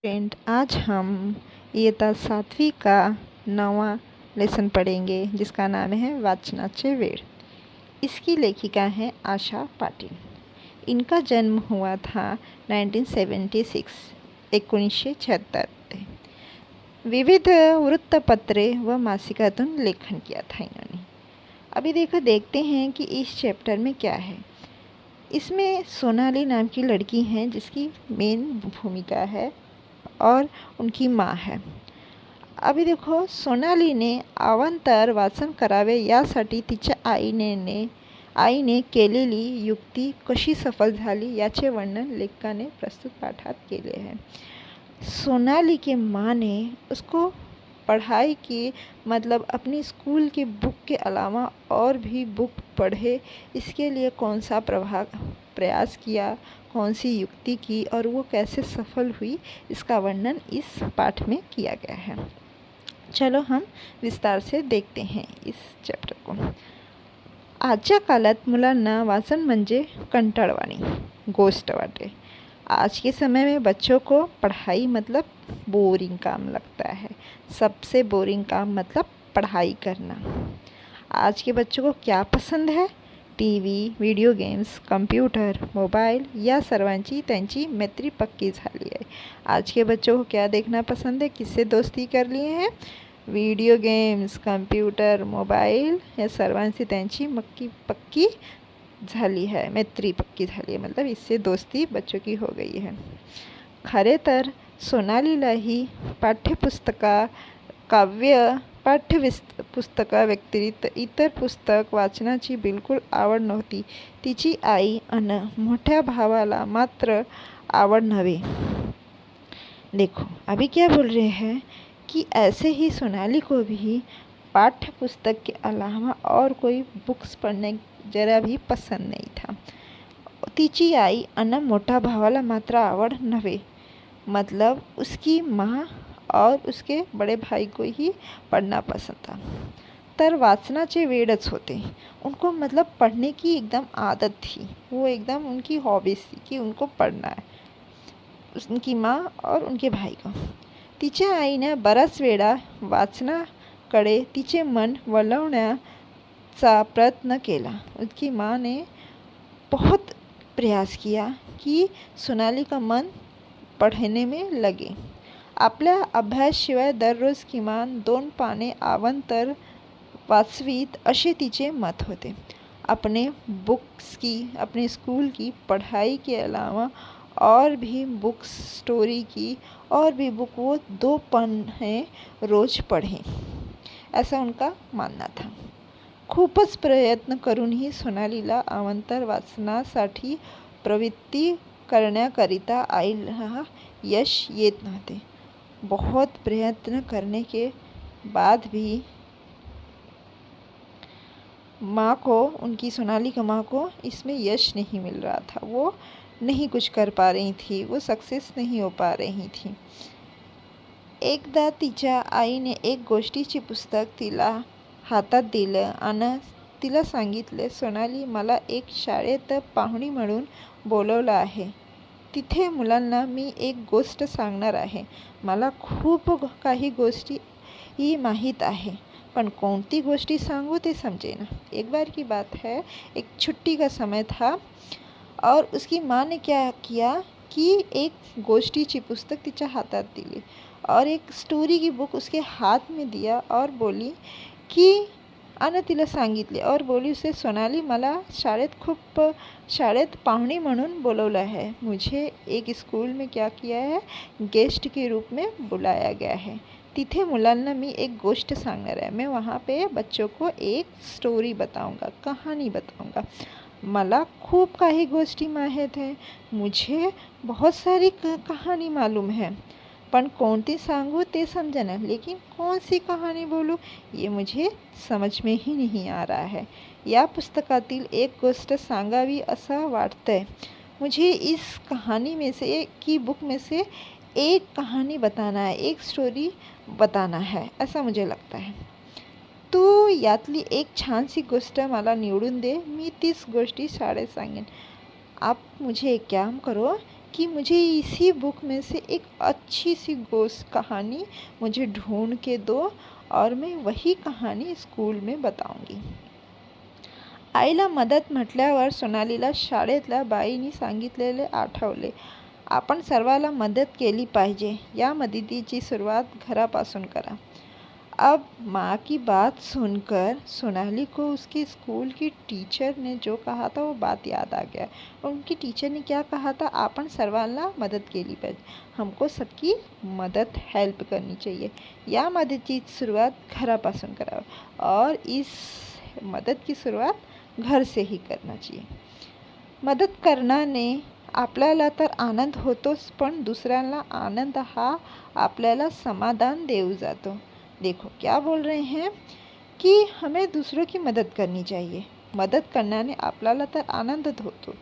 Friend, आज हम इयत्ता 7वीं का 9वां लेसन पढ़ेंगे जिसका नाम है वाचनाचे वेळ। इसकी लेखिका है आशा पाटील। इनका जन्म हुआ था 1976 1976। विविध वृत्तपत्रे व मासिकातून लेखन किया था इन्होंने। अभी देखते हैं कि इस चैप्टर में क्या है। इसमें सोनाली नाम की लड़की है जिसकी मेन भूमिका है और उनकी माँ है। अभी देखो, सोनालीने अवांतर वाचन करावे यासाठी तिच्या आईने केलेली युक्ती कशी सफल झाली याचे वर्णन लेखकाने प्रस्तुत पाठात केले हैं। सोनाली के माँ ने उसको पढ़ाई की, मतलब अपनी स्कूल की बुक के अलावा और भी बुक पढ़े, इसके लिए कौन सा प्रयास किया, कौन सी युक्ति की और वो कैसे सफल हुई, इसका वर्णन इस पाठ में किया गया है। चलो हम विस्तार से देखते हैं इस चैप्टर को। आजच्या काळात मुलांना वाचन म्हणजे कंटाळवाणी गोष्ट वाटे। आज के समय में बच्चों को पढ़ाई मतलब बोरिंग काम लगता है। सबसे बोरिंग काम मतलब पढ़ाई करना। आज के बच्चों को क्या पसंद है? TV, video games, computer, mobile या सर्वांची त्यांची मैत्री पक्की झाली है। आज के बच्चों को क्या देखना पसंद है? किससे दोस्ती कर लिए हैं? वीडियो गेम्स, कंप्यूटर, मोबाइल या सर्वांची त्यांची पक्की झाली है, मैत्री पक्की झाली है, मतलब इससे दोस्ती बच्चों की हो गई है। खरे तर सोनालीलाही पाठ्यपुस्तका व्यतिरिक्त इतर पुस्तक वाचनाची बिलकुल आवड नव्हती। तिची आई अन मोठ्या भावाला मात्र आवड नव्हे। देखो अभी क्या बोल रहे हैं कि ऐसे ही सोनाली को भी पाठ्य पुस्तक के अलावा और कोई बुक्स पढ़ने जरा भी पसंद नहीं था। तिची आई अन मोठा भावाला मात्र आवड नव्हे, मतलब उसकी माँ और उसके बड़े भाई को ही पढ़ना पसंद था। तर वाचनाचे वेडच होते उनको, मतलब पढ़ने की एकदम आदत थी। वो एकदम उनकी हॉबीज थी कि उनको पढ़ना है, उनकी माँ और उनके भाई को। तिच्या आईने बराच वेळा वाचनाकडे तिचे मन वळवण्याचा प्रयत्न केला। उसकी माँ ने बहुत प्रयास किया कि सोनाली का मन पढ़ने में लगे। आपल्या अभ्यासाशिवाय दररोज किमान 2 पाने अवांतर वाचवीत असे तिचे मत होते। अपने स्कूल की पढ़ाई के अलावा और भी बुक्स, स्टोरी की और भी बुक वो 2 पन्ने रोज पढ़े, ऐसा उनका मानना था। खूपच प्रयत्न करूनही सोनालीला अवांतर वाचनासाठी प्रवृत्ती करण्याकरिता आईला यश येत नव्हते। बहुत प्रयत्न करने के बाद भी उनकी सोनाली की माँ को इसमें यश नहीं मिल रहा था। वो नहीं कुछ कर पा रही थी, वो सक्सेस नहीं हो पा रही थी। एकदा तिच्या आईने एक गोष्टीची पुस्तक तिला हातात दिलं आणि तिला सांगितले, सोनाली, मला एक शाळेत पाहुणी म्हणून बोलवलं आहे। तिथे मुलांना मी एक गोष्ट सांगणार आहे। मला खूप काही गोष्टी माहीत आहे, पण कोणती गोष्टी सांगू ते समजेना। एक बार की बात है, एक छुट्टी का समय था और उसकी माँ ने क्या किया कि एक गोष्टीची पुस्तक तिच्या हातात दिली और एक स्टोरी की बुक उसके हाथ में दिया और बोली कि तिला सांगितले और बोली उसे, सोनाली, मला शाळेत पाहुणी म्हणून बोलवलं है। मुझे एक स्कूल में क्या किया है, गेस्ट के रूप में बुलाया गया है। तिथे मुलांना मी एक गोष्ट सांगणार आहे। मैं वहाँ पे बच्चों को एक स्टोरी बताऊँगा, कहानी बताऊँगा। मला खूप काही गोष्टी माहीत है, मुझे बहुत सारी कहानी मालूम है, पण कोणती सांगू ते समझना, लेकिन कौन सी कहानी बोलूँ ये मुझे समझ में ही नहीं आ रहा है। या पुस्तकातील एक गोष्ट सांगावी असं वाटतंय। मुझे इस कहानी में से की बुक में से एक कहानी बताना है, एक स्टोरी बताना है, ऐसा मुझे लगता है। तू यातली एक छानसी गोष्ट मला निवडून दे, मी तीच गोष्टी शाळेत सांगेन। आप मुझे एक काम करो, की मुझे इसी बुक में से एक अच्छी सी गोश्त कहानी मुझे ढूंढ के दो और मैं वही कहानी स्कूल में बताऊंगी। आईला मदत म्हटल्यावर सोनालीला शाळेतल्या बाईंनी सांगितलेले आठवले. आपण सर्वाला मदत केली पाहिजे. या मदतीची सुरुवात घरापासून करा. अब माँ की बात सुनकर सोनाली को उसके स्कूल की टीचर ने जो कहा था वो बात याद आ गया. उनकी टीचर ने क्या कहा था? आपण सर्वांना मदत केली पाहिजे. हमको सबकी मदद हेल्प करनी चाहिए. या मदतीची सुरुवात घरापासून करावं और इस मदत की सुरुवात घर से ही करना चाहिए. मदत करण्याने आपल्याला तर आनंद होतोच, पण दुसऱ्यांना आनंद हा आपल्याला समाधान देऊ जातो. देखो क्या बोल रहे हैं कि हमें दूसरों की मदद करनी चाहिए. मदद करण्याने आपल्याला तर आनंद होतो.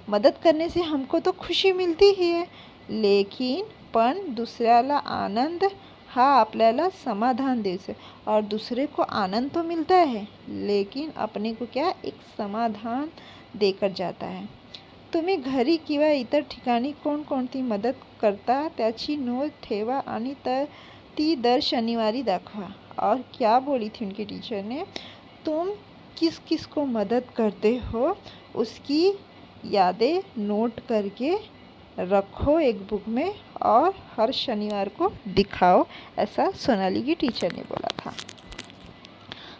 मदद करने से हमको तो खुशी मिलती ही है, लेकिन पण दुसऱ्याला आनंद हा आपल्याला समाधान देते और दूसरे को आनंद तो मिलता है, लेकिन अपने को क्या एक समाधान देकर जाता है. तुम्ही घरी किंवा इतर ठिकाणी कोणकोणती मदत करता त्याची नोंद ठेवा आणि ती दर शनिवारी दाखवा. और क्या बोली थी उनकी टीचर ने? तुम किस किस को मदद करते हो उसकी यादें नोट करके रखो एक बुक में और हर शनिवार को दिखाओ. ऐसा सोनाली की टीचर ने बोला था.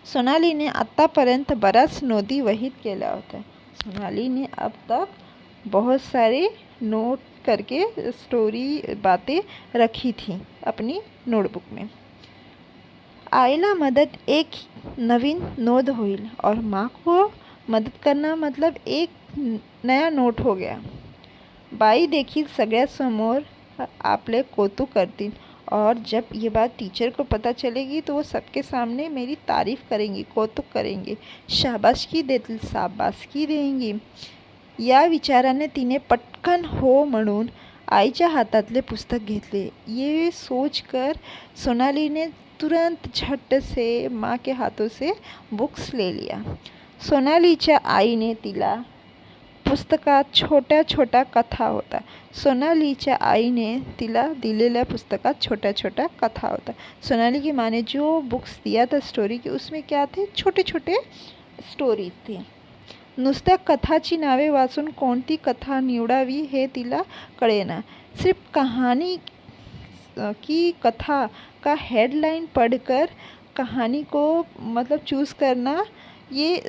सोनालीने आत्तापर्यंत बऱ्याच नोंदी वहीत केल्या होत्या. सोनाली ने अब तक बहुत सारे नोट करके स्टोरी बातें रखी थी अपनी नोटबुक में. आईला मदद एक नवीन नोंद होईल और माँ को मदद करना मतलब एक नया नोट हो गया. बाई देखील सगळ्यासमोर आपले कौतुक करतील और जब ये बात टीचर को पता चलेगी तो वो सबके सामने मेरी तारीफ करेंगी, कौतुक करेंगे, शाबाशकी देतील, शाबासकी देंगी. या विचाराने तिने पटकन हो म्हणून आईच्या हातातले पुस्तक घेतले. ये सोचकर सोनाली ने तुरंत झट से माँ के हाथों से बुक्स ले लिया. सोनालीच्या आईने तिला पुस्तकात छोट्या छोट्या कथा होता. सोनालीच्या आईने तिला दिलेल्या पुस्तकात छोट्या छोट्या कथा होता. सोनाली की माँ ने जो बुक्स दिया था स्टोरी की, उसमें क्या थे? छोटे छोटे स्टोरी थी. नुसत्या कथाची नावे वाचून कोणती कथा निवडावी हे तिला कळेना. सिर्फ कहानी की कथा का हेडलाइन पढ़कर कहानी को मतलब चूज़ करना ये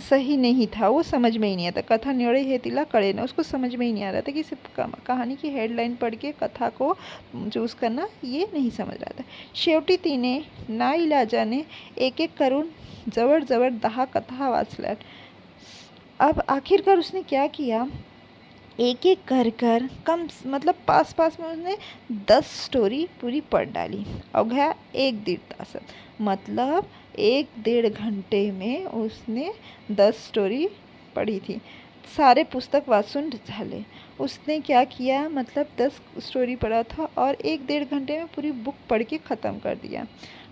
सही नहीं था. वो समझ में ही नहीं आता. कथा निवडे हे तिला कळेना. उसको समझ में ही नहीं आ रहा था कि सिर्फ कहानी की हेडलाइन पढ़ के कथा को चूज़ करना ये नहीं समझ रहा था. शेवटी तिने नाईलाजाने एक एक करून जवळजवळ 10 कथा वाचल्या. अब आखिरकार उसने क्या किया? एक एक कर कम मतलब पास पास में उसने 10 स्टोरी पूरी पढ़ डाली. अवघ्या 1-1.5 तासात. मतलब 1-1.5 घंटे में उसने 10 स्टोरी पढ़ी थी. सारे पुस्तक वाचून झाले. उसने क्या किया? मतलब 10 स्टोरी पढ़ा था और 1-1.5 घंटे में पूरी बुक पढ़ के ख़त्म कर दिया.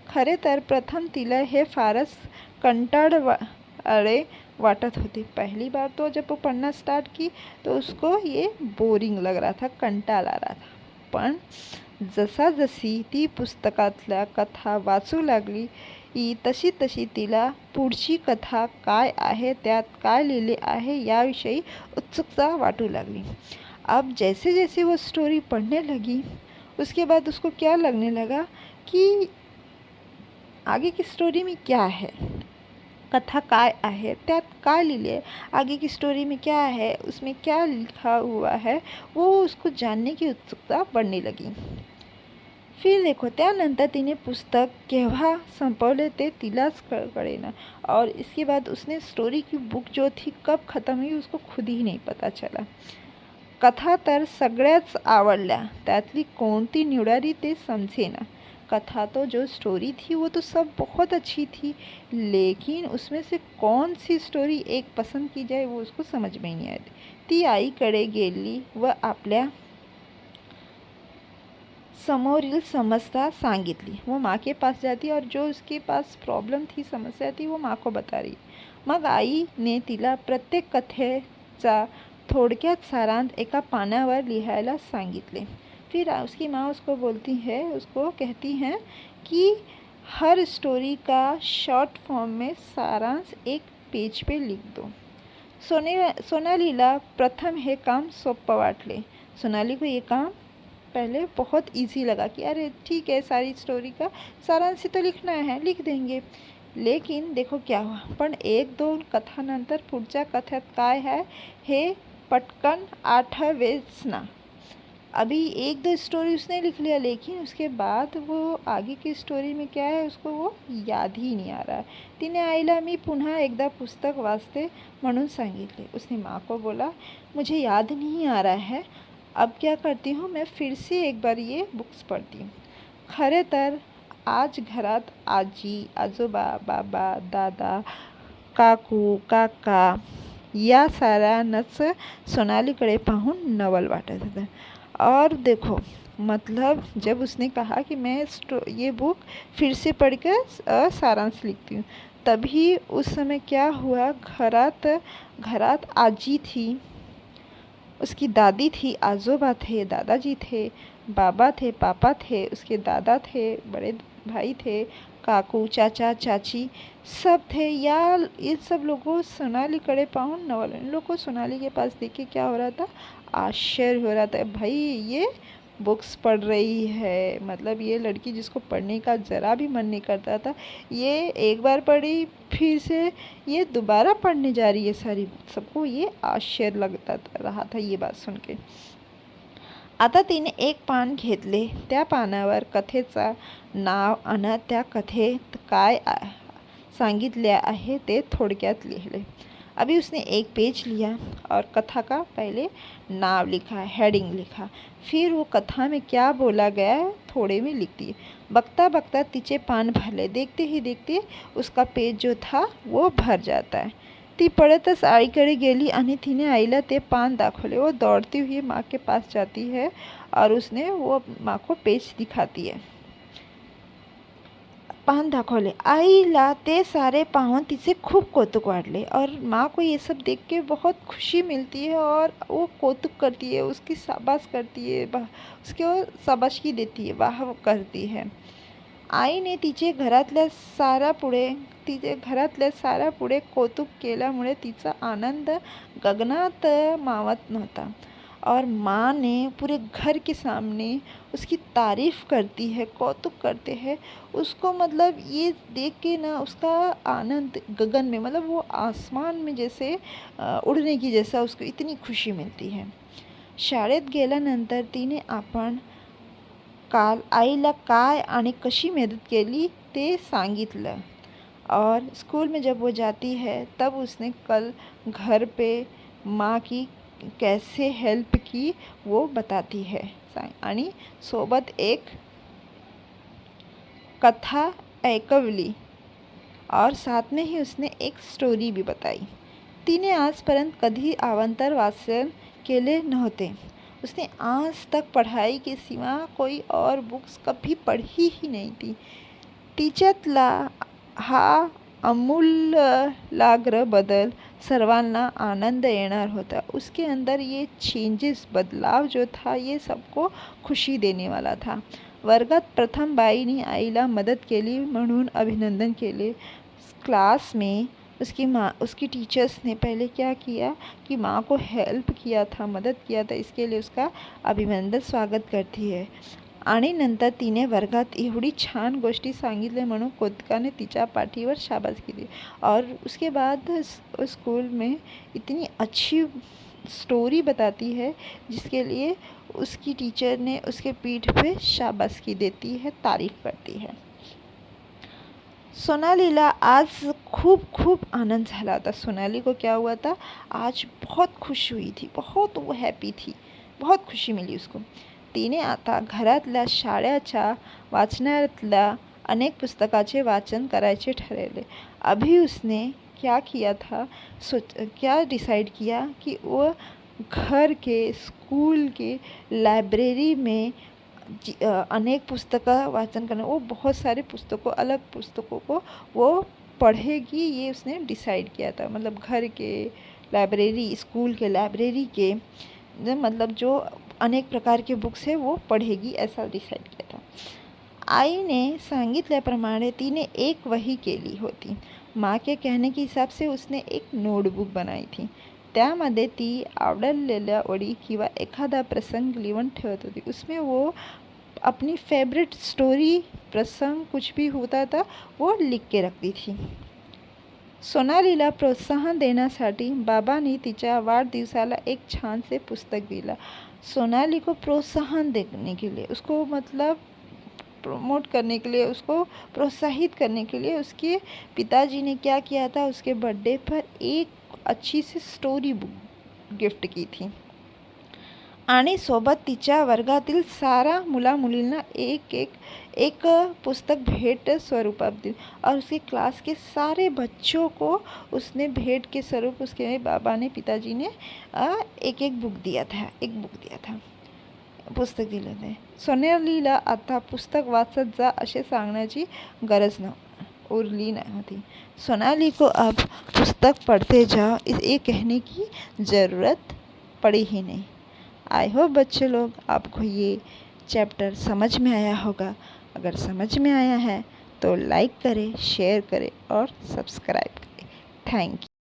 खरे तर प्रथम तिला हे फारच कंटाळवाणे वाटत होते. पहली बार तो जब वो पढ़ना स्टार्ट की तो उसको ये बोरिंग लग रहा था, कंटाळा आ रहा था. पण जशी ती पुस्तकातल्या कथा वाचू लागली तशी तशी तिला पुढची कथा काय आहे, त्यात काय लिहिले आहे याविषयी उत्सुकता वाटू लागली. अब जैसे जैसे वो स्टोरी पढ़ने लगी उसके बाद उसको क्या लगने लगा कि आगे की स्टोरी में क्या है, कथा काय आहे, त्यात काय लिहिले, आगे की स्टोरी में क्या है, उसमें क्या लिखा हुआ है, वो उसको जानने की उत्सुकता बढ़ने लगी. फिर देखो त्यानंतर तिने पुस्तक केव्हा संपवले ते तिलाच कळेना और इसके बाद उसने स्टोरी की बुक जो थी कब ख़त्म हुई उसको खुद ही नहीं पता चला. कथा तर सगळ्याच आवडल्या, त्यातली कोणती निवडावी ते समझेना. कथा तो जो स्टोरी थी वो तो सब बहुत अच्छी थी, लेकिन उसमें से कौन सी स्टोरी एक पसंद की जाए वो उसको समझ में नहीं आती. ती आईकडे गेली व आपल्या समोरील समस्या सांगितली. वो माँ के पास जाती और जो उसके पास प्रॉब्लम थी, समस्या थी, वो माँ को बता रही. मग आईने तिला प्रत्येक कथेचा थोडक्यात सारांश एका पानावर लिहायला सांगितले। फिर उसकी माँ उसको बोलती है, उसको कहती हैं कि हर स्टोरी का शॉर्ट फॉर्म में सारांश एक पेज पे लिख दो। सोनालीला प्रथम हे काम सोपं वाटले। सोनाली को ये काम पहले बहुत इजी लगा कि अरे ठीक है, सारी स्टोरी का सारांश तो लिखना है, लिख देंगे। लेकिन देखो क्या हुआ, पण एक दोन कथानंतर पुढच्या कथेत काय है हे पटकन आठवेच। अभी एक दो स्टोरी उसने लिख लिया, लेकिन उसके बाद वो आगे की स्टोरी में क्या है उसको वो याद ही नहीं आ रहा है। तिने आईला मी पुन्हा एकदा पुस्तक वाचते म्हणून सांगितले। उसने माँ को बोला, मुझे याद नहीं आ रहा है, अब क्या करती हूँ, मैं फिर से एक बार ये बुक्स पढ़ती हूँ। खरे तर आज घरात आजी आजोबा बाबा दादा काकू काका या साऱ्यांनाच सोनालीकडे पाहून नवल वाटत होतं। और देखो मतलब जब उसने कहा कि मैं ये बुक फिर से पढ़कर सारांश लिखती हूँ, तभी उस समय क्या हुआ, घरात आजी थी, उसकी दादी थी, आजोबा थे, दादाजी थे, बाबा थे, पापा थे, उसके दादा थे, बड़े भाई थे, काकू चाचा चाची सब थे। या ये सब लोगों सोनाली कड़े पाऊँ नवल, इन लोग को सोनाली के पास देख के क्या हो रहा था, आश्चर्य हो रहा था। भाई ये बुक्स पढ़ रही है, मतलब ये लड़की जिसको पढ़ने का ज़रा भी मन नहीं करता था, ये एक बार पढ़ी फिर से ये दोबारा पढ़ने जा रही है सारी। सबको ये आश्चर्य लगता रहा था ये बात सुन के। आता तिने एक पान घेतले, त्या पानावर कथेचा नाव आणि त्या कथेत काय सांगितले आहे ते थोडक्यात लिहिले। अभी उसने एक पेज लिया और कथा का पहले नाम लिखा, हेडिंग लिखा, फिर वो कथा में क्या बोला गया है थोड़े में लिख दिए। बघता बघता तिचे पान भरले, देखते ही देखते उसका पेज जो था वो भर जाता है। ती पळतच आईकडे गेली आणि तिने आईला ते पान दाखवले। वो दौड़ती हुई माँ के पास जाती है और उसने वो माँ को पेज दिखाती है। पान दाखवले, आईला ते सारे पाहून तिचे खूप कौतुक वाटले और माँ को ये सब देख के बहुत खुशी मिलती है और वो कौतुक करती है, उसकी शाबाश करती है, उसको शाबाशकी देती है, वाह करती है। आईने तिचे घरातल्या सारा पुढे कौतुक केल्यामुळे तिचा आनंद गगनात मावत नव्हता और माँ ने पूरे घर के सामने उसकी तारीफ़ करती है, कौतुक करते हैं उसको। मतलब ये देख के ना उसका आनंद गगन में, मतलब वो आसमान में जैसे उड़ने की जैसा उसको इतनी खुशी मिलती है। शाळेत गेल्यानंतर तिने आपण काल आईला काय आणि कशी मदत केली ते सांगितलं और स्कूल में जब वो जाती है तब उसने कल घर पे माँ की कैसे हेल्प की वो बताती है आणि सोबत एक कथा ऐकवली और साथ में ही उसने एक स्टोरी भी बताई। तिने आजपर्यंत कधी अवांतर वाचन केले नव्हते। उसने आज तक पढ़ाई के सिवा कोई और बुक्स कभी पढ़ी ही नहीं थी। तिच्यातला हा अमूलाग्र बदल सर्वांना आनंद येणार होता। उसके अंदर ये चेंजेस, बदलाव जो था ये सबको खुशी देने वाला था। वर्गात प्रथम बाईने आईला मदत केली म्हणून अभिनंदन केले। क्लास में उसकी टीचर्स ने पहले क्या किया कि माँ को हेल्प किया था, मदद किया था, इसके लिए उसका अभिनंदन स्वागत करती है। आणि नंतर तिने वर्गात एवढी छान गोष्टी सांगितल्या म्हणून कौतुकाने तिच्या पाठीवर शाबासकी दी और उसके बाद स्कूल में इतनी अच्छी स्टोरी बताती है जिसके लिए उसकी टीचर ने उसके पीठ पे शाबासकी देती है, तारीफ़ करती है। सोनालीला आज खूब आनंद झाला था। सोनाली को क्या हुआ था, आज बहुत खुश हुई थी, बहुत वो हैप्पी थी, बहुत खुशी मिली उसको। तिने आता घरातल्या शाळेच्या वाचनालयातल्या अनेक पुस्तकाचे वाचन करायचे ठरवले। अभी उसने क्या किया था, क्या डिसाइड किया कि वो घर के, स्कूल के लाइब्रेरी में अनेक पुस्तका वाचन करना, वो बहुत सारे पुस्तकों, अलग पुस्तकों को वो पढ़ेगी, ये उसने डिसाइड किया था। मतलब घर के, लाइब्रेरी, स्कूल के लाइब्रेरी के मतलब जो अनेक प्रकार के बुक्स है वो पढ़ेगी, ऐसा डिसाइड किया था. आईने सांगितल्याप्रमाणे तिने एक वही केली होती. माँ के कहने के हिसाब से उसने एक नोटबुक बनाई थी. त्यामध्ये ती आवडलेल्या ओळी किंवा एखादा प्रसंग लिहून ठेवत होती. उसमें वो अपनी फेवरेट स्टोरी, प्रसंग कुछ भी होता था वो लिख के रखती थी. सोनालीला प्रोत्साहन देण्यासाठी बाबांनी तिच्या वाढदिवसाला एक छानसे पुस्तक दिला. सोनाली को प्रोत्साहन देने के लिए, उसको मतलब प्रमोट करने के लिए, उसको प्रोत्साहित करने के लिए उसके पिताजी ने क्या किया था, उसके बर्थडे पर एक अच्छी सी स्टोरी बुक गिफ्ट की थी. आणि सोबत तिच्या वर्गातील सारा मुला-मुलींना एक पुस्तक भेंट स्वरूपात दी. और उसके क्लास के सारे बच्चों को उसने भेंट के स्वरूप उसके बाबा ने, पिताजी ने एक बुक दिया था, पुस्तक दिलं ते. सोनालीला आता पुस्तक वाचत जा असे सांगण्याची गरज उरली नव्हती. सोनाली को अब पुस्तक पढ़ते जाओ ये कहने की ज़रूरत पड़ी ही नहीं. आई होप बच्चे लोग आपको ये चैप्टर समझ में आया होगा. अगर समझ में आया है तो लाइक करें, शेयर करें और सब्सक्राइब करें. Thank you.